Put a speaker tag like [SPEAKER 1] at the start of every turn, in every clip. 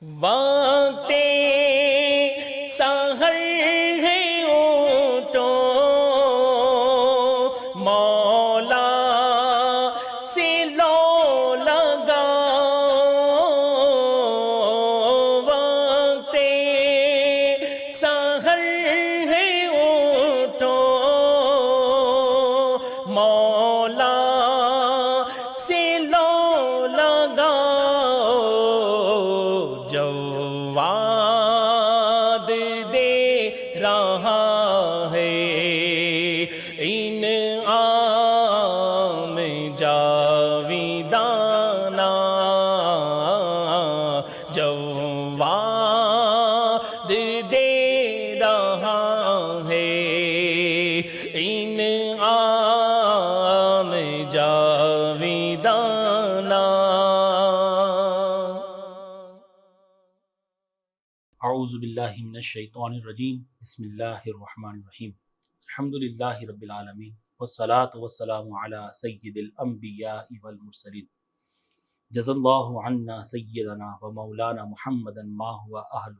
[SPEAKER 1] وقت سحر ہے اٹھو مولا سے لو لگاؤ، وقت سحر ہے اٹھو مولا سے لو لگاؤ، جواد دے رہا ہے انعام جاویدانہ، جواد دے رہا ہے انعام جاویدانہ۔ اعوذ باللہ من الشیطان الرجیم، بسم اللہ الرحمن الرحیم، الحمدللہ رب العالمین، والصلاة والسلام علی سید الانبیاء والمرسلین، جزا اللہ عنا سیدنا و مولانا محمدا ما ہوا اہل۔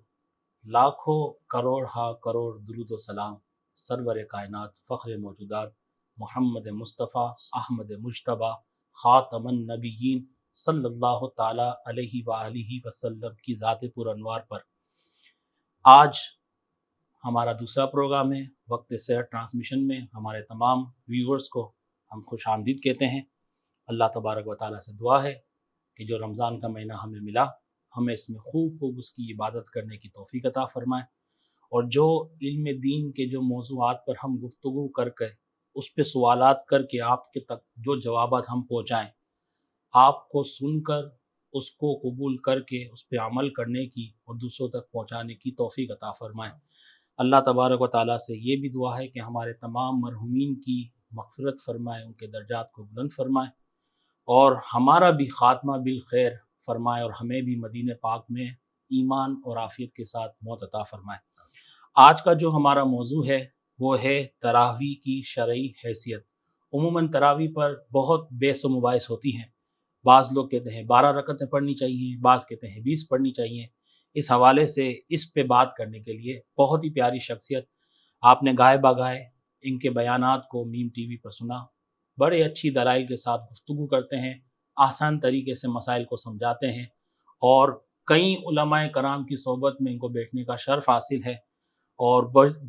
[SPEAKER 1] لاکھوں کروڑ ہا کروڑ درود و سلام سرور کائنات فخر موجودات محمد مصطفیٰ احمد مجتبیٰ خاتم النبیین صلی اللہ تعالی علیہ وآلہ وسلم کی ذات پر انوار پر آج ہمارا دوسرا پروگرام ہے۔ وقت سحر ٹرانسمیشن میں ہمارے تمام ویورز کو ہم خوش آمدید کہتے ہیں۔ اللہ تبارک و تعالیٰ سے دعا ہے کہ جو رمضان کا مہینہ ہمیں ملا، ہمیں اس میں خوب اس کی عبادت کرنے کی توفیق عطا فرمائے، اور جو علم دین کے جو موضوعات پر ہم گفتگو کر کے اس پہ سوالات کر کے آپ کے تک جو جوابات ہم پہنچائیں، آپ کو سن کر اس کو قبول کر کے اس پہ عمل کرنے کی اور دوسروں تک پہنچانے کی توفیق عطا فرمائے۔ اللہ تبارک و تعالیٰ سے یہ بھی دعا ہے کہ ہمارے تمام مرحومین کی مغفرت فرمائے، ان کے درجات کو بلند فرمائے، اور ہمارا بھی خاتمہ بالخیر فرمائے، اور ہمیں بھی مدینہ پاک میں ایمان اور عافیت کے ساتھ موت عطا فرمائے۔ آج کا جو ہمارا موضوع ہے وہ ہے تراویح کی شرعی حیثیت۔ عموماً تراویح پر بہت بحث و مباحث ہوتی ہیں، بعض لوگ کہتے ہیں 12 رکعتیں پڑھنی چاہیے، بعض کہتے ہیں 20 پڑھنی چاہیے۔ اس حوالے سے اس پہ بات کرنے کے لیے بہت ہی پیاری شخصیت، آپ نے گائے بگائے ان کے بیانات کو میم ٹی وی پر سنا، بڑے اچھی دلائل کے ساتھ گفتگو کرتے ہیں، آسان طریقے سے مسائل کو سمجھاتے ہیں، اور کئی علماء کرام کی صحبت میں ان کو بیٹھنے کا شرف حاصل ہے، اور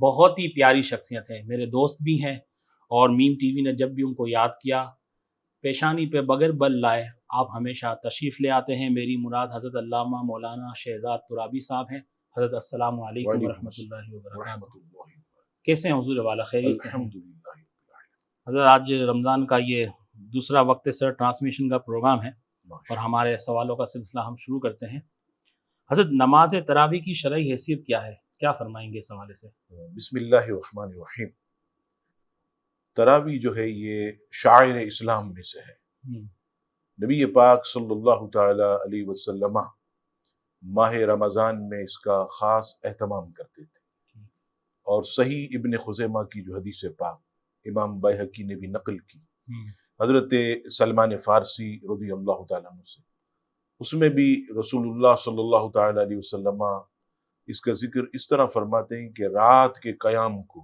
[SPEAKER 1] بہت ہی پیاری شخصیت ہے، میرے دوست بھی ہیں، اور میم ٹی وی نے جب بھی ان کو یاد کیا پیشانی پہ بغیر بل لائے آپ ہمیشہ تشریف لے آتے ہیں۔ میری مراد حضرت علامہ مولانا شہزاد ترابی صاحب ہیں۔ حضرت السلام علیکم ورحمۃ اللہ وبرکاتہ۔ کیسے ہیں حضور والا؟ خیریت سے ہیں؟ حضرت آج رمضان کا یہ دوسرا وقت سحر ٹرانسمیشن کا پروگرام ہے، اور ہمارے سوالوں کا سلسلہ ہم شروع کرتے ہیں۔ حضرت نماز تراویح کی شرعی حیثیت کیا ہے، کیا فرمائیں گے اس حوالے سے؟
[SPEAKER 2] بسم اللہ الرحمن الرحیم۔ تراویح جو ہے یہ شاعر اسلام میں سے ہے۔ نبی پاک صلی اللہ تعالی علیہ وسلم ماہ رمضان میں اس کا خاص اہتمام کرتے تھے، اور صحیح ابن خزیمہ کی جو حدیث پاک امام بیہقی نے بھی نقل کی حضرت سلمان فارسی رضی اللہ تعالیٰ عنہ سے، اس میں بھی رسول اللہ صلی اللہ تعالی علیہ وسلم اس کا ذکر اس طرح فرماتے ہیں کہ رات کے قیام کو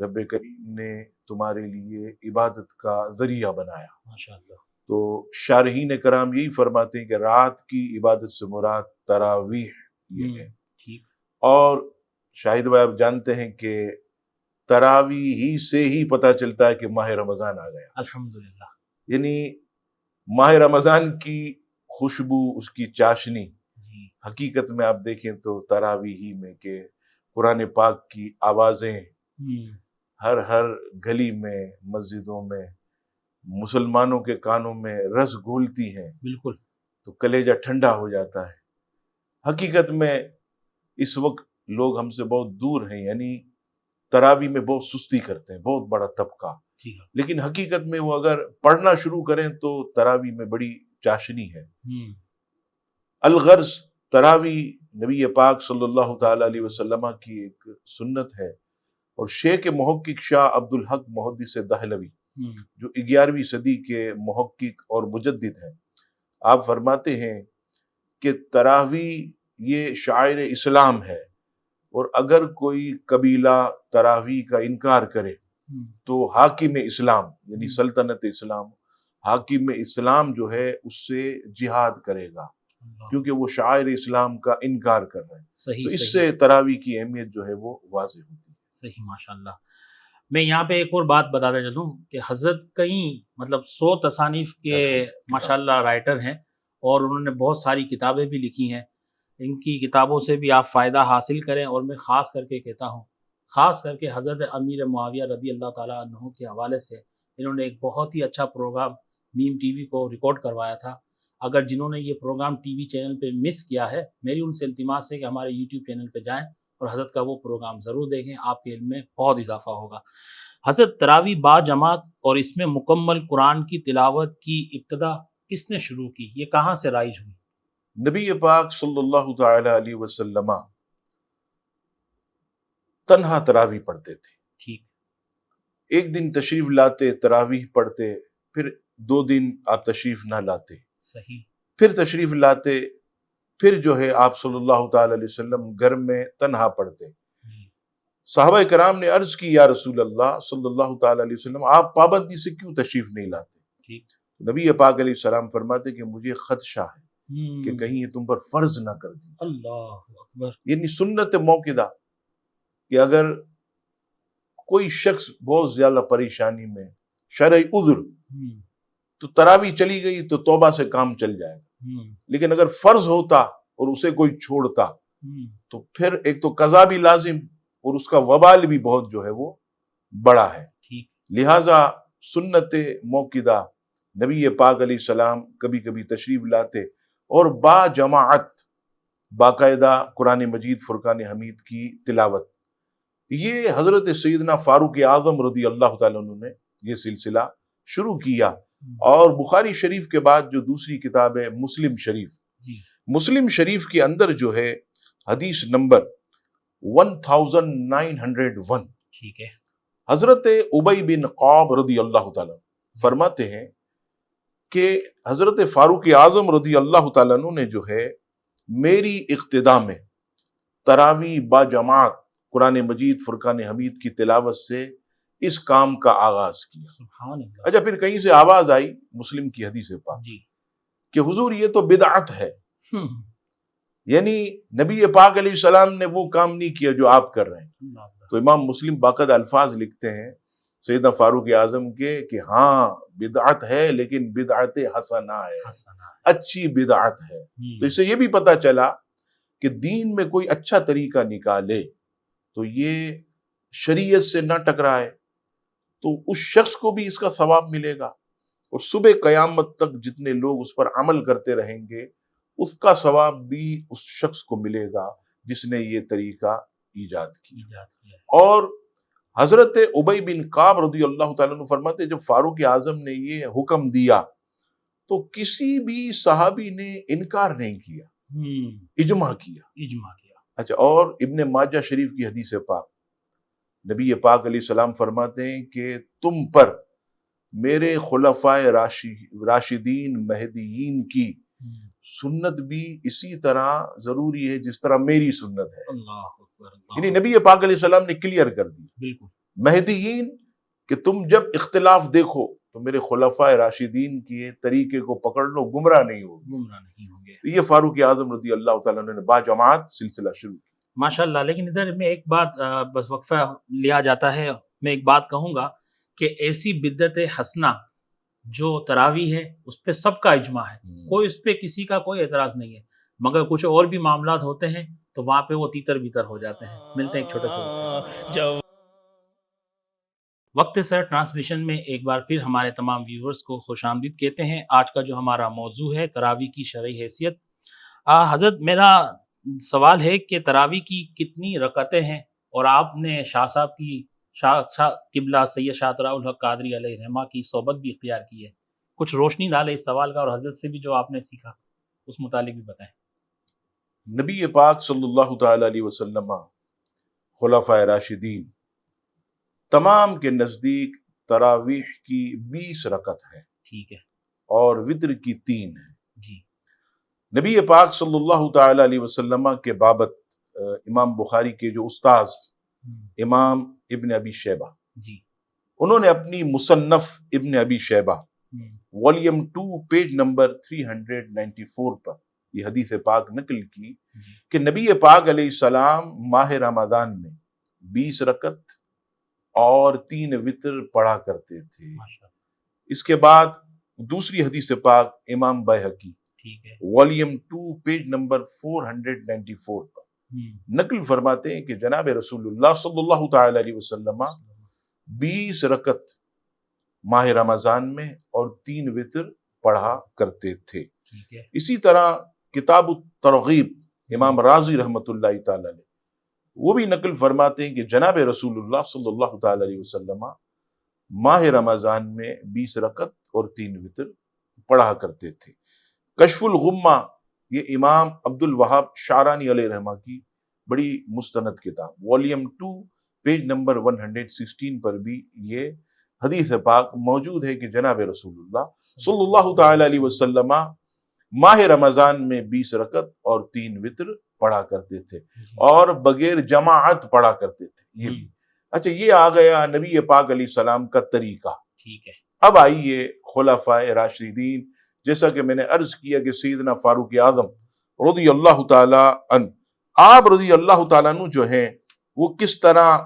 [SPEAKER 2] رب کریم نے تمہارے لیے عبادت کا ذریعہ بنایا۔
[SPEAKER 1] ماشاءاللہ۔
[SPEAKER 2] تو شارحین کرام یہی فرماتے ہیں کہ رات کی عبادت سے مراد تراویح یہ ہے۔ اور شاہد بھائی آپ جانتے ہیں کہ تراویح ہی سے ہی پتہ چلتا ہے کہ ماہ رمضان آ گیا۔
[SPEAKER 1] الحمدللہ۔
[SPEAKER 2] یعنی ماہ رمضان کی خوشبو، اس کی چاشنی حقیقت میں آپ دیکھیں تو تراویح ہی میں، کہ قرآن پاک کی آوازیں ہر گلی میں، مسجدوں میں، مسلمانوں کے کانوں میں رس گھولتی ہیں،
[SPEAKER 1] بالکل،
[SPEAKER 2] تو کلیجہ ٹھنڈا ہو جاتا ہے۔ حقیقت میں اس وقت لوگ ہم سے بہت دور ہیں، یعنی تراویح میں بہت سستی کرتے ہیں، بہت بڑا طبقہ، لیکن حقیقت میں وہ اگر پڑھنا شروع کریں تو تراویح میں بڑی چاشنی ہے۔ الغرض تراویح نبی پاک صلی اللہ تعالی علیہ وسلم کی ایک سنت ہے، اور شیخ محقق شاہ عبدالحق محدث دہلوی جو 11ویں صدی کے محقق اور مجدد ہیں، آپ فرماتے ہیں کہ تراویح یہ شاعر اسلام ہے، اور اگر کوئی قبیلہ تراویح کا انکار کرے تو حاکم اسلام یعنی سلطنت اسلام، حاکم اسلام جو ہے اس سے جہاد کرے گا، کیونکہ وہ شاعر اسلام کا انکار کر رہے ہیں۔ تو اس سے تراویح کی اہمیت جو ہے وہ واضح ہوتی ہے۔
[SPEAKER 1] صحیح، ماشاءاللہ۔ میں یہاں پہ ایک اور بات بتاتا چلوں کہ حضرت کئی 100 تصانیف کے ماشاءاللہ رائٹر ہیں، اور انہوں نے بہت ساری کتابیں بھی لکھی ہیں۔ ان کی کتابوں سے بھی آپ فائدہ حاصل کریں، اور میں خاص کر کے کہتا ہوں، خاص کر کے حضرت امیر معاویہ رضی اللہ تعالیٰ عنہ کے حوالے سے انہوں نے ایک بہت ہی اچھا پروگرام میم ٹی وی کو ریکارڈ کروایا تھا۔ اگر جنہوں نے یہ پروگرام ٹی وی چینل پہ مس کیا ہے، میری ان سے التماس ہے کہ ہمارے یوٹیوب چینل پہ جائیں اور حضرت کا وہ پروگرام ضرور دیکھیں، آپ کے علم میں بہت اضافہ ہوگا۔ حضرت تراویح با جماعت اور اس میں مکمل قرآن کی تلاوت کی ابتدا کس نے شروع کی؟ یہ کہاں سے رائج ہوئی؟
[SPEAKER 2] نبی پاک صلی اللہ تعالی علیہ وسلم تنہا تراویح پڑھتے تھے۔
[SPEAKER 1] ٹھیک۔
[SPEAKER 2] ایک دن تشریف لاتے، تراویح پڑھتے، پھر 2 دن آپ تشریف نہ لاتے،
[SPEAKER 1] صحیح،
[SPEAKER 2] پھر تشریف لاتے، پھر جو ہے آپ صلی اللہ تعالی علیہ وسلم گھر میں تنہا پڑھتے۔ صحابہ کرام نے عرض کی، یا رسول اللہ صلی اللہ تعالی علیہ وسلم، آپ پابندی سے کیوں تشریف نہیں لاتے؟
[SPEAKER 1] ٹھیک۔
[SPEAKER 2] نبی پاک علیہ السلام فرماتے کہ مجھے خدشہ ہے کہ کہیں یہ تم پر فرض نہ کر دی۔
[SPEAKER 1] اللہ اکبر۔
[SPEAKER 2] یعنی سنت موقدہ کہ اگر کوئی شخص بہت زیادہ پریشانی میں، شرعی عذر، تو تراویح چلی گئی تو توبہ سے کام چل جائے گا، لیکن اگر فرض ہوتا اور اسے کوئی چھوڑتا تو پھر ایک تو قضا بھی لازم اور اس کا وبال بھی بہت جو ہے وہ بڑا ہے۔ لہٰذا سنت موقدہ نبی پاک علیہ السلام کبھی کبھی تشریف لاتے اور با جماعت باقاعدہ قرآن مجید فرقان حمید کی تلاوت۔ یہ حضرت سیدنا فاروق اعظم رضی اللہ تعالیٰ عنہ نے یہ سلسلہ شروع کیا، اور بخاری شریف کے بعد جو دوسری کتاب ہے مسلم شریف، مسلم شریف کے اندر جو ہے حدیث نمبر 1901،
[SPEAKER 1] ٹھیک ہے،
[SPEAKER 2] حضرت ابی بن قعب رضی اللہ تعالیٰ فرماتے ہیں کہ حضرت فاروق اعظم رضی اللہ تعالیٰ عنہ نے جو ہے میری اقتداء میں تراویح با جماعت قرآن مجید فرقان حمید کی تلاوت سے اس کام کا آغاز کیا۔
[SPEAKER 1] سبحان اللہ۔
[SPEAKER 2] اچھا، پھر کہیں سے آواز آئی، مسلم کی حدیث پاک، کہ حضور یہ تو بدعت ہے، یعنی نبی پاک علیہ السلام نے وہ کام نہیں کیا جو آپ کر رہے ہیں۔ تو امام مسلم باقاعدہ الفاظ لکھتے ہیں سیدنا فاروق اعظم کے کہ ہاں بدعت ہے، لیکن بدعت حسنہ ہے، اچھی بدعت ہے۔ تو اس سے یہ بھی پتہ چلا کہ دین میں کوئی اچھا طریقہ نکالے تو یہ شریعت سے نہ ٹکرائے تو اس شخص کو بھی اس کا ثواب ملے گا، اور صبح قیامت تک جتنے لوگ اس پر عمل کرتے رہیں گے اس کا ثواب بھی اس شخص کو ملے گا جس نے یہ طریقہ ایجاد کیا۔ اور حضرت ابی بن قعب رضی اللہ تعالیٰ عنہ فرماتے جب فاروق اعظم نے یہ حکم دیا تو کسی بھی صحابی نے انکار نہیں کیا، اجماع کیا۔ اچھا، اور ابن ماجہ شریف کی حدیث پاک، نبی پاک علیہ السلام فرماتے ہیں کہ تم پر میرے خلفائے راشدین مہدیین کی سنت بھی اسی طرح ضروری ہے جس طرح میری سنت ہے۔ یعنی نبی پاک علیہ السلام نے کلیئر کر دیا مہدیین کہ تم جب اختلاف دیکھو تو میرے خلفائے راشدین کے طریقے کو پکڑ لو، گمراہ نہیں ہوگے۔ تو یہ فاروق اعظم رضی اللہ تعالیٰ نے با جماعت سلسلہ شروع کیا۔
[SPEAKER 1] ماشاءاللہ۔ لیکن ادھر میں ایک بات بس وقفہ لیا جاتا ہے، میں ایک بات کہوں گا کہ ایسی بدعت حسنہ جو تراویح ہے اس پہ سب کا اجماع ہے، کوئی اس پہ کسی کا کوئی اعتراض نہیں ہے، مگر کچھ اور بھی معاملات ہوتے ہیں تو وہاں پہ وہ تیتر بیتر ہو جاتے ہیں۔ ملتے ہیں ایک چھوٹے سے وقت سر ٹرانسمیشن میں ایک بار پھر ہمارے تمام ویورز کو خوش آمدید کہتے ہیں۔ آج کا جو ہمارا موضوع ہے تراویح کی شرعی حیثیت۔ حضرت میرا سوال ہے کہ تراویح کی کتنی رکعتیں ہیں، اور آپ نے شاہ صاحب کی شاہ قبلہ سید شاہ طرح الحق قادری علیہ رحمہ کی صحبت بھی اختیار کی ہے، کچھ روشنی ڈالے اس سوال کا، اور حضرت سے بھی جو آپ نے سیکھا اس متعلق بھی بتائیں۔
[SPEAKER 2] نبی پاک صلی اللہ تعالی علیہ وسلم، خلفائے راشدین تمام کے نزدیک تراویح کی 20 رکعت ہے،
[SPEAKER 1] ٹھیک ہے،
[SPEAKER 2] اور وتر کی 3 ہے۔
[SPEAKER 1] جی۔
[SPEAKER 2] نبی پاک صلی اللہ تعالی علیہ وسلم کے بابت امام بخاری کے جو استاذ امام ابن ابی شیبہ
[SPEAKER 1] جی
[SPEAKER 2] انہوں نے اپنی مصنف ابن ابی شیبہ والیم 2 پیج نمبر 394 پر یہ حدیث پاک نقل کی کہ نبی پاک علیہ السلام ماہ رمضان میں 20 رکعت اور 3 وتر پڑھا کرتے تھے۔ اس کے بعد دوسری حدیث پاک امام بیہقی والیم 2 پیج نمبر 494 پر نقل فرماتے ہیں کہ جناب رسول اللہ صلی اللہ تعالی علیہ وسلم 20 رکعت ماہ رمضان میں اور 3 وتر پڑھا کرتے تھے۔ اسی طرح کتاب الترغیب امام رازی رحمۃ اللہ تعالی علیہ وہ بھی نقل فرماتے ہیں کہ جناب رسول اللہ صلی اللہ تعالی علیہ وسلم ماہ رمضان میں 20 رکعت اور 3 وتر پڑھا کرتے تھے۔ کشف الغمہ یہ امام عبد الوہاب شعرانی علیہ رحمہ کی بڑی مستند کتاب والیم 2 پیج نمبر 116 پر بھی یہ حدیث پاک موجود ہے کہ جناب رسول اللہ صلی اللہ تعالی علیہ وسلم ماہ رمضان میں 20 رکعت اور 3 وتر پڑھا کرتے تھے اور بغیر جماعت پڑھا کرتے تھے۔ یہ بھی اچھا، یہ آ گیا نبی پاک علیہ السلام کا طریقہ۔
[SPEAKER 1] ٹھیک ہے،
[SPEAKER 2] اب آئیے خلفائے راشدین، جیسا کہ میں نے عرض کیا کہ سیدنا فاروق اعظم رضی اللہ تعالی عنہ، آپ رضی اللہ تعالیٰ عنہ جو ہیں وہ کس طرح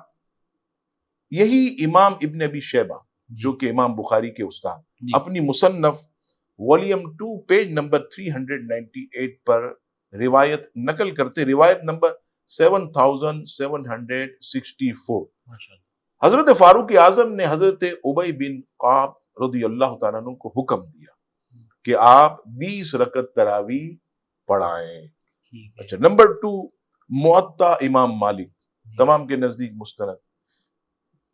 [SPEAKER 2] یہی امام ابن ابی شیبہ جو کہ امام بخاری کے استاد اپنی مصنف والیم 2 پیج نمبر 398 پر روایت نقل کرتے، روایت نمبر 7764۔ حضرت فاروق اعظم نے حضرت ابی بن کعب رضی اللہ تعالیٰ عنہ کو حکم دیا کہ آپ 20 رکعت تراویح پڑھائیں۔ اچھا، نمبر 2 موطا امام مالک تمام کے نزدیک مستند،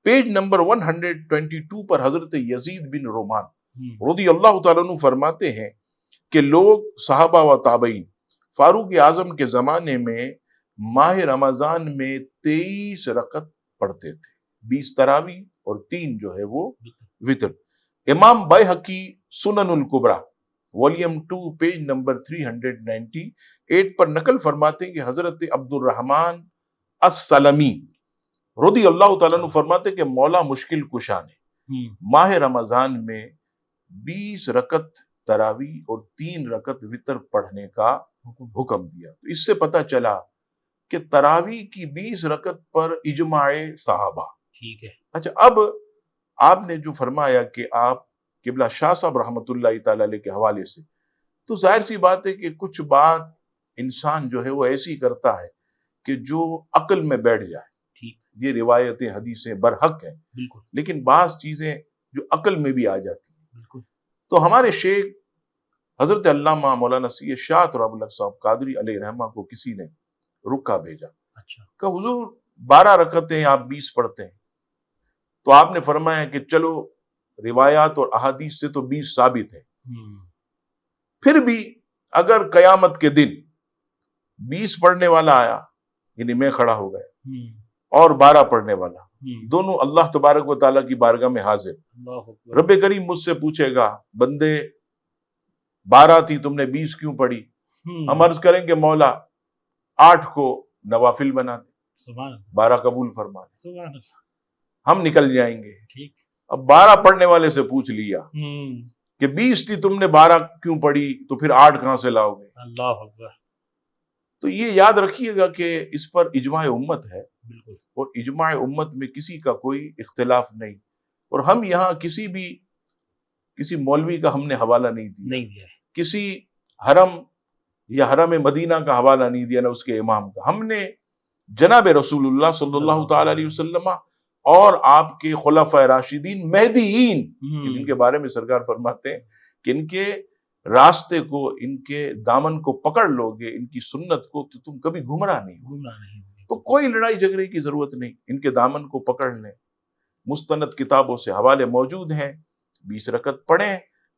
[SPEAKER 2] پیج نمبر 122 پر حضرت یزید بن رومان رضی اللہ تعالیٰ عنہ فرماتے ہیں کہ لوگ صحابہ و تابعین فاروق اعظم کے زمانے میں ماہ رمضان میں 23 رکعت پڑھتے تھے، 20 تراویح اور 3 جو ہے وہ وتر۔ امام بیہقی سنن الکبریٰ والیم 2 پیج نمبر 398 پر نقل فرماتے ہیں کہ حضرت عبد الرحمن السلمی رضی اللہ تعالیٰ عنہ فرماتے کہ مولا مشکل کشا نے ماہ رمضان میں 20 رکعت تراویح اور 3 رکعت وتر پڑھنے کا حکم دیا۔ تو اس سے پتہ چلا کہ تراویح کی 20 رکعت پر اجماع صحابہ۔
[SPEAKER 1] ٹھیک ہے،
[SPEAKER 2] اچھا، اب آپ نے جو فرمایا کہ آپ قبلہ شاہ صاحب رحمۃ اللہ تعالی علیہ کے حوالے سے، تو ظاہر سی بات ہے کہ کچھ بات انسان جو ہے وہ ایسی کرتا ہے کہ جو عقل میں بیٹھ جائے۔ یہ روایتیں حدیثیں برحق ہیں، لیکن بعض چیزیں جو عقل میں بھی آ جاتی ہیں۔ تو ہمارے شیخ حضرت علامہ مولانا سید شاہ تراب الحق صاحب قادری علیہ رحمہ کو کسی نے رکا بھیجا کہ حضور 12 رکعتیں آپ 20 پڑھتے ہیں، تو آپ نے فرمایا کہ چلو روایات اور احادیث سے تو 20 ثابت ہے، پھر بھی اگر قیامت کے دن 20 پڑھنے والا آیا، یعنی میں کھڑا ہو گیا، اور 12 پڑھنے والا، دونوں اللہ تبارک و تعالیٰ کی بارگاہ میں حاضر، رب کریم مجھ سے پوچھے گا بندے 12 تھی تم نے 20 کیوں پڑھی؟ ہم عرض کریں کہ مولا 8 کو نوافل بنا دے، 12 قبول فرما دے، ہم نکل جائیں گے۔ اب 12 پڑھنے والے سے پوچھ لیا کہ 20 تھی تم نے 12 کیوں پڑھی، تو پھر 8 کہاں سے لاؤ گے؟ اللہ اکبر۔ تو یہ یاد رکھیے گا کہ اس پر اجماع امت ہے، اور اجماع امت میں کسی کا کوئی اختلاف نہیں، اور ہم یہاں کسی مولوی کا ہم نے حوالہ نہیں دیا، کسی حرم یا حرم مدینہ کا حوالہ نہیں دیا، نہ اس کے امام کا۔ ہم نے جناب رسول اللہ صلی اللہ تعالی علیہ وسلم اور آپ کے خلفائے راشدین مہدیین، جن کے بارے میں سرکار فرماتے ہیں کہ ان کے راستے کو، ان کے دامن کو پکڑ لو گے، ان کی سنت کو، تو تم کبھی گمراہ نہیں ہوگے۔ تو کوئی لڑائی جھگڑے کی ضرورت نہیں، ان کے دامن کو پکڑ لیں۔ مستند کتابوں سے حوالے موجود ہیں، 20 رکعت پڑھیں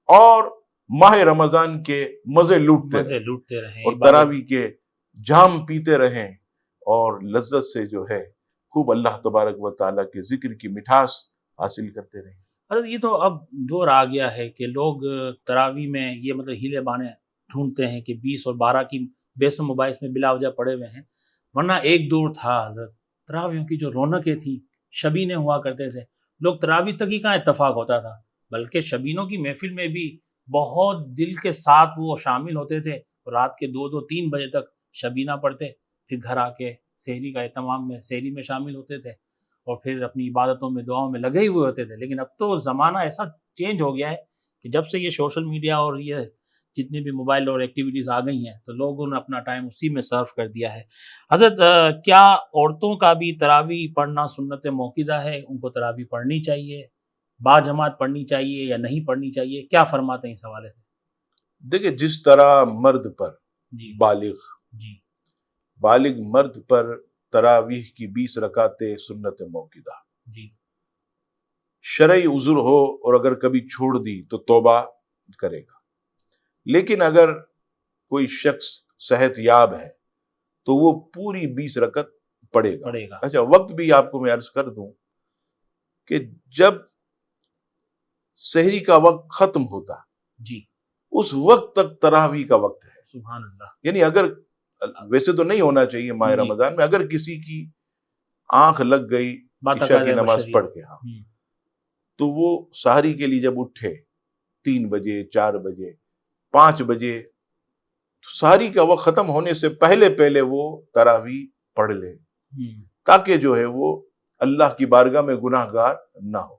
[SPEAKER 2] اور ماہ رمضان کے مزے لوٹتے رہیں، اور تراویح کے جام پیتے رہیں، اور لذت سے جو ہے خوب اللہ تبارک و تعالیٰ کے ذکر کی مٹھاس حاصل کرتے رہیں۔
[SPEAKER 1] حضرت یہ تو اب دور آ گیا ہے کہ لوگ تراویح میں یہ مطلب ہیلے بانے ڈھونڈتے ہیں کہ 20 اور 12 کی بیسوں مباحث میں بلا وجہ پڑے ہوئے ہیں، ورنہ ایک دور تھا حضرت تراویحوں کی جو رونقیں تھیں، شبینے ہوا کرتے تھے، لوگ تراویح تک ہی کہاں اتفاق ہوتا تھا، بلکہ شبینوں کی محفل میں بھی بہت دل کے ساتھ وہ شامل ہوتے تھے، رات کے 2-3 بجے تک شبینہ پڑھتے، پھر گھر آ کے سحری کا اہتمام میں سحری میں شامل ہوتے تھے اور پھر اپنی عبادتوں میں دعاؤں میں لگے ہوئے ہوتے تھے۔ لیکن اب تو زمانہ ایسا چینج ہو گیا ہے کہ جب سے یہ سوشل میڈیا اور یہ جتنی بھی موبائل اور ایکٹیویٹیز آ گئی ہیں تو لوگوں نے اپنا ٹائم اسی میں صرف کر دیا ہے۔ حضرت کیا عورتوں کا بھی تراویح پڑھنا سنت موقدہ ہے؟ ان کو تراویح پڑھنی چاہیے، با جماعت پڑھنی چاہیے یا نہیں پڑھنی چاہیے؟ کیا فرماتے ہیں اس حوالے سے؟
[SPEAKER 2] دیکھیں، جس طرح مرد پر
[SPEAKER 1] جی جی
[SPEAKER 2] بالغ مرد پر تراویح کی 20 رکعتیں سنت موقدہ،
[SPEAKER 1] جی
[SPEAKER 2] شرعی عذر ہو اور اگر کبھی چھوڑ دی تو توبہ کرے گا، لیکن اگر کوئی شخص صحت یاب ہے تو وہ پوری 20 رکعت پڑھے گا۔ اچھا، وقت بھی آپ کو میں عرض کر دوں کہ جب سحری کا وقت ختم ہوتا
[SPEAKER 1] جی
[SPEAKER 2] اس وقت تک تراویح کا وقت ہے۔
[SPEAKER 1] سبحان اللہ۔
[SPEAKER 2] یعنی اگر ویسے تو نہیں ہونا چاہیے ماہ رمضان میں، اگر کسی کی آنکھ لگ گئی عشاء کی نماز پڑھ کے تو وہ سحری کے لیے جب اٹھے 3 بجے 4 بجے 5 بجے، سحری کا وقت ختم ہونے سے پہلے وہ تراویح پڑھ لے تاکہ جو ہے وہ اللہ کی بارگاہ میں گناہ گار نہ ہو۔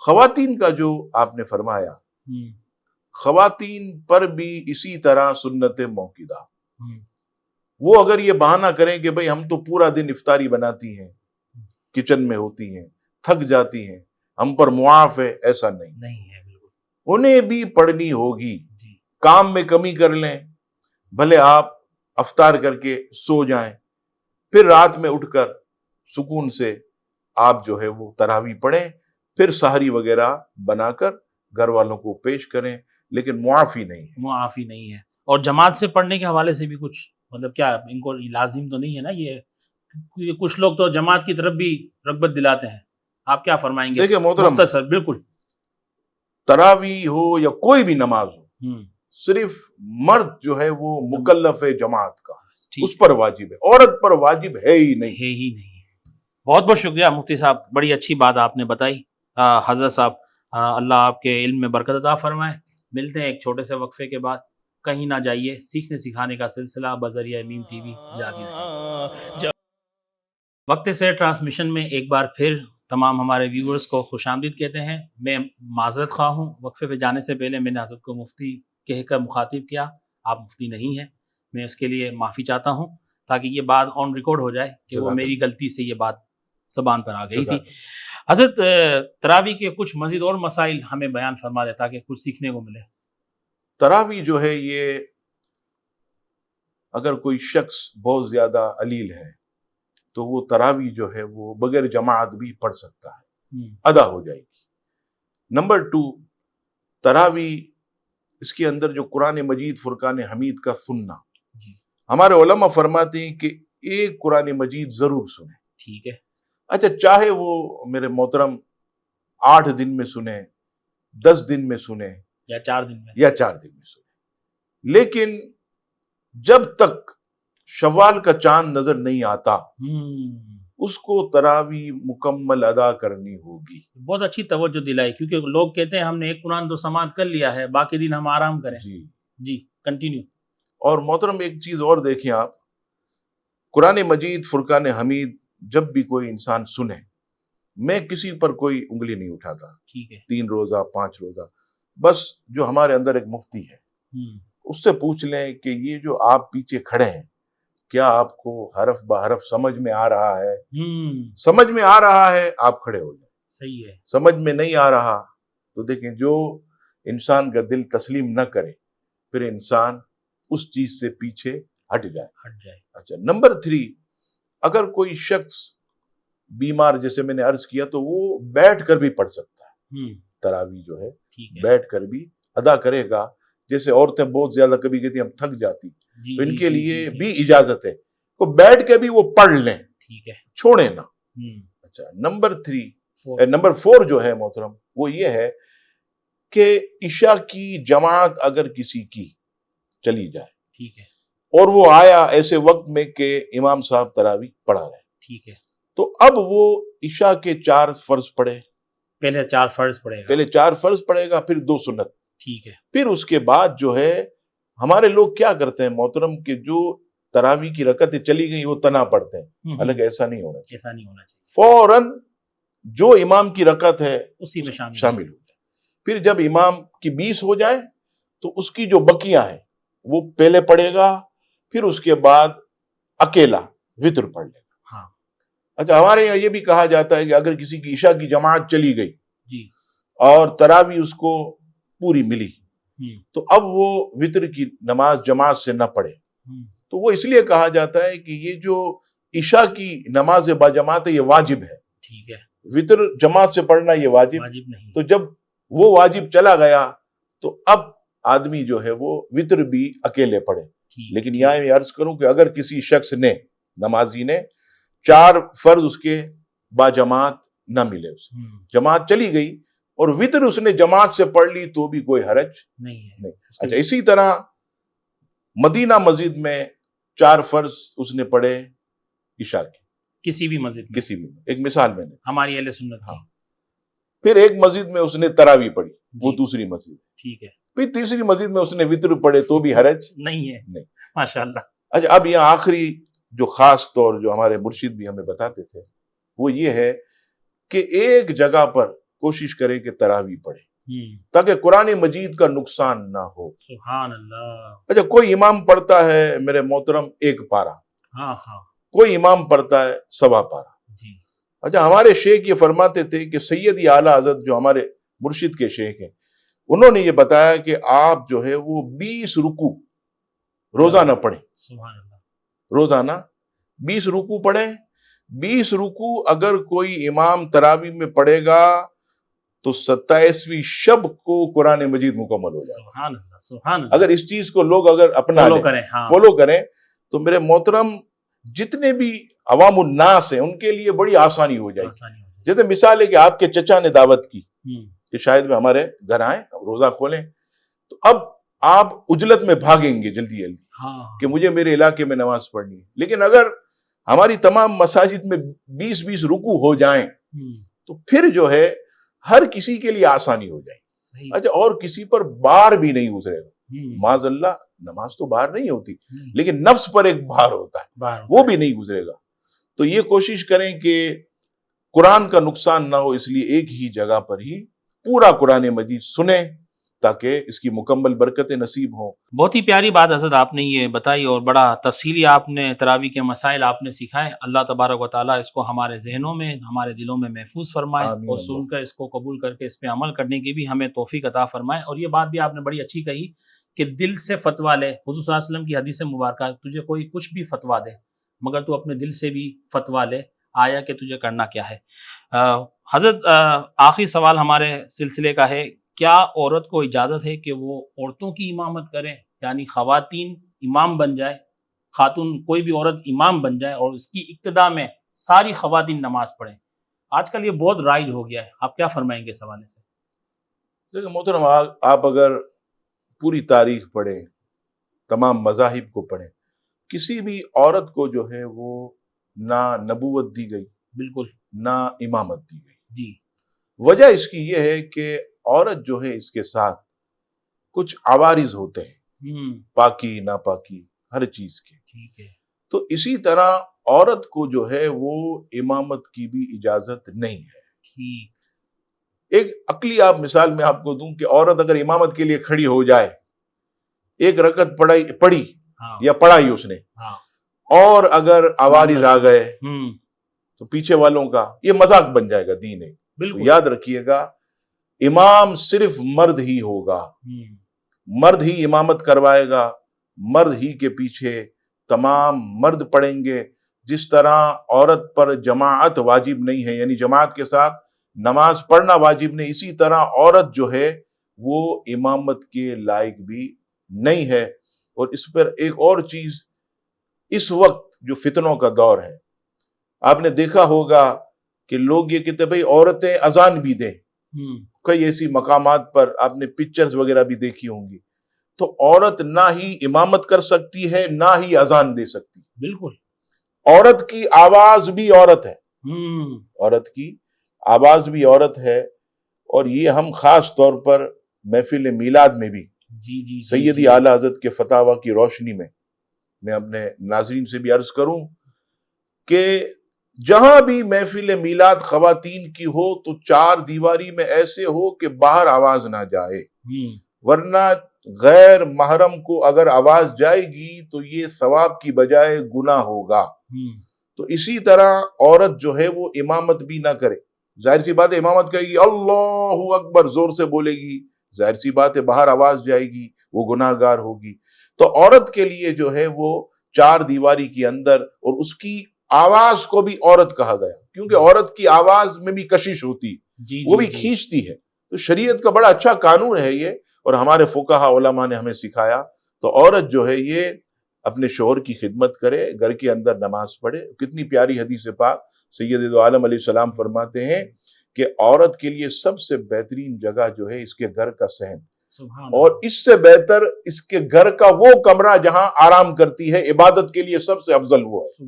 [SPEAKER 2] خواتین کا جو آپ نے فرمایا، خواتین پر بھی اسی طرح سنت موقدہ، وہ اگر یہ بہانہ کریں کہ بھئی ہم تو پورا دن افطاری بناتی ہیں، کچن میں ہوتی ہیں، تھک جاتی ہیں، ہم پر معاف ہے، ایسا نہیں ہے، انہیں بھی پڑھنی ہوگی۔ کام میں کمی کر لیں، بھلے آپ افطار کر کے سو جائیں، پھر رات میں اٹھ کر سکون سے آپ جو ہے وہ تراویح پڑھیں، پھر سحری وغیرہ بنا کر گھر والوں کو پیش کریں، لیکن معافی نہیں ہے۔
[SPEAKER 1] اور جماعت سے پڑھنے کے حوالے سے بھی کچھ مطلب کیا ان کو لازم تو نہیں ہے نا یہ کچھ لوگ تو جماعت کی طرف بھی رغبت دلاتے ہیں، آپ کیا فرمائیں گے؟
[SPEAKER 2] دیکھیں محترم،
[SPEAKER 1] مختصر بالکل،
[SPEAKER 2] تراویح ہو یا کوئی بھی نماز ہو، صرف مرد جو ہے وہ مکلف ہے جماعت کا، اس پر واجب ہے، عورت پر واجب ہے ہی نہیں۔
[SPEAKER 1] بہت بہت شکریہ مفتی صاحب، بڑی اچھی بات آپ نے بتائی۔ حضرت صاحب، اللہ آپ کے علم میں برکت عطا فرمائے۔ ملتے ہیں ایک چھوٹے سے وقفے کے بعد، کہیں نہ جائیے، سیکھنے سکھانے کا سلسلہ بذریعہ میم ٹی وی جاری رہے۔ وقت سے ٹرانسمیشن میں ایک بار پھر تمام ہمارے ویورز کو خوش آمدید کہتے ہیں۔ میں معذرت خواہ ہوں، وقفے پہ جانے سے پہلے میں نے حضرت کو مفتی کہہ کر مخاطب کیا، آپ مفتی نہیں ہیں، میں اس کے لیے معافی چاہتا ہوں تاکہ یہ بات آن ریکارڈ ہو جائے کہ وہ میری غلطی سے یہ بات زبان پر آ گئی تھی۔ حضرت تراویح کے کچھ مزید اور مسائل ہمیں بیان فرما دے تاکہ کچھ سیکھنے کو ملے۔
[SPEAKER 2] تراویح جو ہے یہ اگر کوئی شخص بہت زیادہ علیل ہے تو وہ تراویح جو ہے وہ بغیر جماعت بھی پڑھ سکتا ہے، ادا ہو جائے گی۔ نمبر 2، تراویح اس کے اندر جو قرآن مجید فرقان حمید کا سننا، ہمارے علماء فرماتے ہیں کہ ایک قرآن مجید ضرور سنیں۔
[SPEAKER 1] ٹھیک ہے،
[SPEAKER 2] اچھا، چاہے وہ میرے محترم 8 دن میں سنیں، 10 دن میں سنیں
[SPEAKER 1] یا 4 دن میں
[SPEAKER 2] سنیں، لیکن جب تک شوال کا چاند نظر نہیں آتا اس کو تراویح مکمل ادا کرنی ہوگی۔
[SPEAKER 1] بہت اچھی توجہ دلائی، کیونکہ لوگ کہتے ہیں ہم نے ایک قرآن تو سماعت کر لیا ہے، باقی دن ہم آرام کریں۔ جی کنٹینیو۔
[SPEAKER 2] اور محترم ایک چیز اور دیکھیں آپ، قرآن مجید فرقان حمید جب بھی کوئی انسان سنے، میں کسی پر کوئی انگلی نہیں اٹھاتا،
[SPEAKER 1] ٹھیک ہے،
[SPEAKER 2] 3 روزہ 5 روزہ، بس جو ہمارے اندر ایک مفتی ہے اس سے پوچھ لیں کہ یہ جو آپ پیچھے کھڑے ہیں کیا آپ کو حرف بحرف سمجھ میں آ رہا ہے؟ سمجھ میں آ رہا ہے آپ کھڑے ہو جائیں،
[SPEAKER 1] صحیح ہے۔
[SPEAKER 2] سمجھ میں نہیں آ رہا تو دیکھیں، جو انسان کا دل تسلیم نہ کرے پھر انسان اس چیز سے پیچھے ہٹ جائے۔ اچھا، نمبر 3، اگر کوئی شخص بیمار، جیسے میں نے عرض کیا، تو وہ بیٹھ کر بھی پڑھ سکتا ہے، تراویح جو ہے بیٹھ کر بھی ادا کرے گا۔ جیسے عورتیں بہت زیادہ کبھی کہتی ہیں ہم تھک جاتی، تو ان کے لیے بھی اجازت ہے وہ بیٹھ کے بھی وہ پڑھ لیں، چھوڑیں نہ۔ اچھا، نمبر 4 جو ہے محترم وہ یہ ہے کہ عشاء کی جماعت اگر کسی کی چلی جائے.
[SPEAKER 1] ٹھیک ہے.
[SPEAKER 2] اور وہ آیا ایسے وقت میں کہ امام صاحب تراویح پڑھا رہے ہیں.
[SPEAKER 1] ٹھیک ہے.
[SPEAKER 2] تو اب وہ عشاء کے 4 فرض پڑھے.
[SPEAKER 1] پہلے 4 فرض پڑھے گا.
[SPEAKER 2] پہلے 4 فرض پڑھے گا، پھر 2 سنت.
[SPEAKER 1] ٹھیک ہے.
[SPEAKER 2] پھر اس کے بعد جو ہے ہمارے لوگ کیا کرتے ہیں محترم کہ جو تراویح کی رکعتیں چلی گئیں وہ تنا پڑھتے ہیں. حالانکہ ایسا نہیں ہونا چاہیے.
[SPEAKER 1] ایسا نہیں ہونا چاہیے.
[SPEAKER 2] فوراً جو امام کی رکعت ہے
[SPEAKER 1] اسی میں
[SPEAKER 2] شامل ہو جائے. پھر جب امام کی 20 ہو جائے تو اس کی جو بقیہ ہیں وہ پہلے پڑھے گا، پھر اس کے بعد اکیلا وطر پڑھ لے گا.
[SPEAKER 1] ہاں.
[SPEAKER 2] اچھا، ہمارے یہاں یہ بھی کہا جاتا ہے کہ اگر کسی کی عشاء کی جماعت چلی گئی
[SPEAKER 1] جی
[SPEAKER 2] اور تراویح اس کو پوری ملی تو اب وہ وطر کی نماز جماعت سے نہ پڑھے. تو وہ اس لیے کہا جاتا ہے کہ یہ جو عشاء کی نماز با جماعت ہے یہ واجب ہے.
[SPEAKER 1] ٹھیک ہے.
[SPEAKER 2] وطر جماعت سے پڑھنا یہ واجب
[SPEAKER 1] نہیں.
[SPEAKER 2] تو جب وہ واجب چلا گیا تو اب آدمی جو ہے وہ وطر بھی اکیلے پڑھے. لیکن یہاں میں عرض کروں کہ اگر کسی شخص نے نمازی نے 4 فرض اس کے با جماعت نہ ملے، اسے جماعت چلی گئی اور وطر اس نے جماعت سے پڑھ لی تو بھی کوئی حرج نہیں. اچھا، اسی طرح مدینہ مسجد میں 4 فرض اس نے پڑھے عشاء کے،
[SPEAKER 1] کسی بھی مسجد میں،
[SPEAKER 2] ایک مثال میں نے
[SPEAKER 1] ہماری اہل سنت.
[SPEAKER 2] ہاں. پھر ایک مسجد میں اس نے تراویح پڑھی، وہ دوسری مسجد.
[SPEAKER 1] ٹھیک ہے.
[SPEAKER 2] پھر تیسری مسجد میں اس نے وطر پڑھے تو بھی حرج
[SPEAKER 1] نہیں ہے. ماشاءاللہ.
[SPEAKER 2] اچھا، اب یہاں آخری جو خاص طور جو ہمارے مرشد بھی ہمیں بتاتے تھے وہ یہ ہے کہ ایک جگہ پر کوشش کرے کہ تراویح پڑھے تاکہ قرآن مجید کا نقصان نہ ہو.
[SPEAKER 1] سبحان اللہ.
[SPEAKER 2] اچھا، کوئی امام پڑھتا ہے میرے محترم 1 پارہ، کوئی امام پڑھتا ہے 1.25 پارہ. اچھا، ہمارے شیخ یہ فرماتے تھے کہ سیدی اعلیٰ حضرت جو ہمارے مرشد کے شیخ ہیں انہوں نے یہ بتایا کہ آپ جو ہے وہ 20 رکوع روزانہ پڑھیں.
[SPEAKER 1] سبحان اللہ.
[SPEAKER 2] روزانہ 20 رکوع پڑھیں. 20 رکوع اگر کوئی امام تراویح میں پڑھے گا تو 27ویں شب کو قرآن مجید مکمل ہو جائے.
[SPEAKER 1] سبحان اللہ. سبحان اللہ.
[SPEAKER 2] اگر اس چیز کو لوگ اگر اپنا فالو کریں تو میرے محترم جتنے بھی عوام الناس ہیں ان کے لیے بڑی آسانی ہو جائے گی. جیسے مثال ہے کہ آپ کے چچا نے دعوت کی کہ شاید میں ہمارے گھر آئیں، روزہ کھولیں، تو اب آپ عجلت میں بھاگیں گے جلدی کہ مجھے میرے علاقے میں نماز پڑھنی ہے. لیکن اگر ہماری تمام مساجد میں 20 رکوع ہو جائیں تو پھر جو ہے ہر کسی کے لیے آسانی ہو جائے. اچھا، اور کسی پر بار بھی نہیں گزرے گا. معاذ اللہ، نماز تو بار نہیں ہوتی لیکن نفس پر ایک بار ہوتا ہے، وہ بھی نہیں گزرے گا. تو یہ کوشش کریں کہ قرآن کا نقصان نہ ہو، اس لیے ایک ہی جگہ پر ہی پورا قرآن مجید سنیں تاکہ اس کی مکمل برکتیں نصیب ہوں.
[SPEAKER 1] بہت ہی پیاری بات حضرت آپ نے یہ بتائی اور بڑا تفصیلی آپ نے تراویح کے مسائل آپ نے سکھائے. اللہ تبارک و تعالیٰ اس کو ہمارے ذہنوں میں، ہمارے دلوں میں محفوظ فرمائے اور سن کر اس کو قبول کر کے اس پہ عمل کرنے کی بھی ہمیں توفیق عطا فرمائے. اور یہ بات بھی آپ نے بڑی اچھی کہی کہ دل سے فتویٰ لے. حضور صلی اللہ علیہ وسلم کی حدیث مبارکہ، تجھے کوئی کچھ بھی فتویٰ دے مگر تو اپنے دل سے بھی فتویٰ لے آیا کہ تجھے کرنا کیا ہے. حضرت آخری سوال ہمارے سلسلے کا ہے، کیا عورت کو اجازت ہے کہ وہ عورتوں کی امامت کرے، یعنی خواتین امام بن جائے، خاتون کوئی بھی عورت امام بن جائے اور اس کی اقتداء میں ساری خواتین نماز پڑھیں؟ آج کل یہ بہت رائج ہو گیا ہے، آپ کیا فرمائیں گے اس حوالے سے؟
[SPEAKER 2] دیکھیں محترم، آپ اگر پوری تاریخ پڑھیں، تمام مذاہب کو پڑھیں، کسی بھی عورت کو جو ہے وہ نہ نبوت دی گئی،
[SPEAKER 1] بالکل
[SPEAKER 2] نہ امامت دی گئی.
[SPEAKER 1] جی.
[SPEAKER 2] وجہ اس کی یہ ہے کہ عورت جو ہے اس کے ساتھ کچھ عوارض ہوتے ہیں، پاکی ناپاکی ہر چیز کے.
[SPEAKER 1] ٹھیک ہے.
[SPEAKER 2] تو اسی طرح عورت کو جو ہے وہ امامت کی بھی اجازت نہیں ہے.
[SPEAKER 1] ٹھیک.
[SPEAKER 2] ایک عقلی آپ مثال میں آپ کو دوں کہ عورت اگر امامت کے لیے کھڑی ہو جائے، 1 رکعت پڑھی یا پڑھائی اس نے، اور اگر عوارض آ گئے تو پیچھے والوں کا یہ مذاق بن جائے گا دین ہے. تو یاد رکھیے گا، امام صرف مرد ہی ہوگا، مرد ہی امامت کروائے گا، مرد ہی کے پیچھے تمام مرد پڑھیں گے. جس طرح عورت پر جماعت واجب نہیں ہے، یعنی جماعت کے ساتھ نماز پڑھنا واجب نہیں، اسی طرح عورت جو ہے وہ امامت کے لائق بھی نہیں ہے. اور اس پر ایک اور چیز، اس وقت جو فتنوں کا دور ہے، آپ نے دیکھا ہوگا کہ لوگ یہ کہتے بھئی عورتیں اذان بھی دیں. کئی ایسی مقامات پر آپ نے پکچرز وغیرہ بھی دیکھی ہوں گی. تو عورت نہ ہی امامت کر سکتی ہے نہ ہی اذان دے سکتی.
[SPEAKER 1] بالکل.
[SPEAKER 2] عورت کی آواز بھی عورت ہے. عورت کی آواز بھی عورت ہے. اور یہ ہم خاص طور پر محفل میلاد میں بھی سیدی اعلیٰ حضرت کے فتاوی کی روشنی میں اپنے ناظرین سے بھی عرض کروں کہ جہاں بھی محفل میلاد خواتین کی ہو تو چار دیواری میں ایسے ہو کہ باہر آواز نہ جائے، ورنہ غیر محرم کو اگر آواز جائے گی تو یہ ثواب کی بجائے گناہ ہوگا. تو اسی طرح عورت جو ہے وہ امامت بھی نہ کرے. ظاہر سی بات ہے امامت کرے گی اللہ اکبر زور سے بولے گی، ظاہر سی بات ہے باہر آواز جائے گی، وہ گناہ گار ہوگی. تو عورت کے لیے جو ہے وہ چار دیواری کے اندر، اور اس کی آواز کو بھی عورت کہا گیا کیونکہ عورت کی آواز میں بھی کشش ہوتی، وہ بھی کھینچتی ہے. تو شریعت کا بڑا اچھا قانون ہے یہ، اور ہمارے فقہا علماء نے ہمیں سکھایا. تو عورت جو ہے یہ اپنے شوہر کی خدمت کرے، گھر کے اندر نماز پڑھے. کتنی پیاری حدیث پاک سید دو عالم علیہ السلام فرماتے ہیں کہ عورت کے لیے سب سے بہترین جگہ جو ہے اس کے گھر کا صحن، اور اس سے بہتر اس کے گھر کا وہ کمرہ جہاں آرام کرتی ہے، عبادت کے لیے سب سے افضل وہ ہے.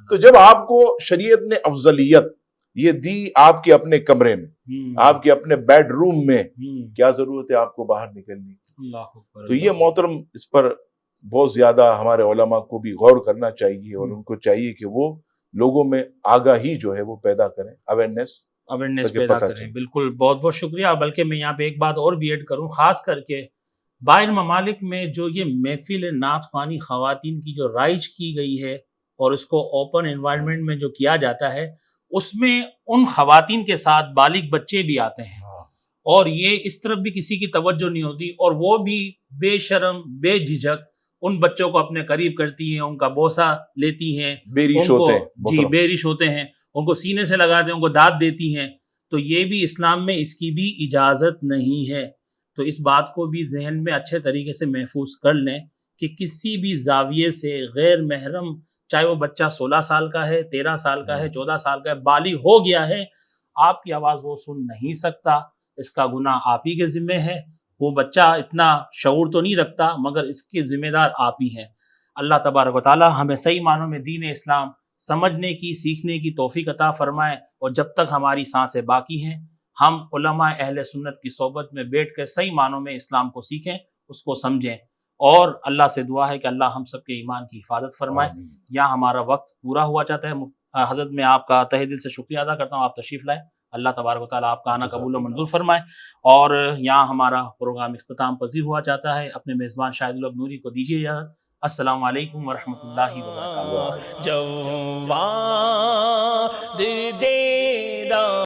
[SPEAKER 2] تو جب آپ کو شریعت نے افضلیت یہ دی آپ کے اپنے کمرے میں، آپ کے اپنے بیڈ روم میں، کیا ضرورت ہے آپ کو باہر نکلنے کی؟ تو یہ محترم اس پر بہت زیادہ ہمارے علماء کو بھی غور کرنا چاہیے، اور ان کو چاہیے کہ وہ لوگوں میں آگاہی جو ہے وہ پیدا کریں، اویئرنیس
[SPEAKER 1] پیدا کریں. بالکل، بہت بہت شکریہ. بلکہ میں یہاں پہ ایک بات اور بھی ایڈ کروں، خاص کر کے باہر ممالک میں جو یہ محفل نعت خوانی خواتین کی جو رائج کی گئی ہے اور اس کو اوپن انوائرمنٹ میں جو کیا جاتا ہے، اس میں ان خواتین کے ساتھ بالغ بچے بھی آتے ہیں، اور یہ اس طرف بھی کسی کی توجہ نہیں ہوتی، اور وہ بھی بے شرم بے جھجک ان بچوں کو اپنے قریب کرتی ہیں، ان کا بوسہ لیتی ہیں،
[SPEAKER 2] بےریش
[SPEAKER 1] ہوتے ہیں، ان کو سینے سے لگاتے ہیں، ان کو داد دیتی ہیں. تو یہ بھی اسلام میں اس کی بھی اجازت نہیں ہے. تو اس بات کو بھی ذہن میں اچھے طریقے سے محفوظ کر لیں کہ کسی بھی زاویے سے غیر محرم، چاہے وہ بچہ 16 سال کا ہے، 13 سال کا ہے، 14 سال کا ہے، بالغ ہو گیا ہے، آپ کی آواز وہ سن نہیں سکتا. اس کا گناہ آپ ہی کے ذمہ ہے. وہ بچہ اتنا شعور تو نہیں رکھتا، مگر اس کے ذمہ دار آپ ہی ہیں. اللہ تبارک و تعالی ہمیں صحیح معنوں میں دین اسلام سمجھنے کی، سیکھنے کی توفیق عطا فرمائے. اور جب تک ہماری سانسیں باقی ہیں، ہم علماء اہل سنت کی صحبت میں بیٹھ کر صحیح معنوں میں اسلام کو سیکھیں، اس کو سمجھیں. اور اللہ سے دعا ہے کہ اللہ ہم سب کے ایمان کی حفاظت فرمائے. یہاں ہمارا وقت پورا ہوا چاہتا ہے. حضرت میں آپ کا تہہ دل سے شکریہ ادا کرتا ہوں، آپ تشریف لائے. اللہ تبارک و تعالیٰ آپ کا آنا قبول و منظور فرمائے. اور یہاں ہمارا پروگرام اختتام پذیر ہوا چاہتا ہے. اپنے میزبان شاہد الحق نوری کو دیجیے اجازت. السلام علیکم ورحمۃ اللہ وبرکاتہ.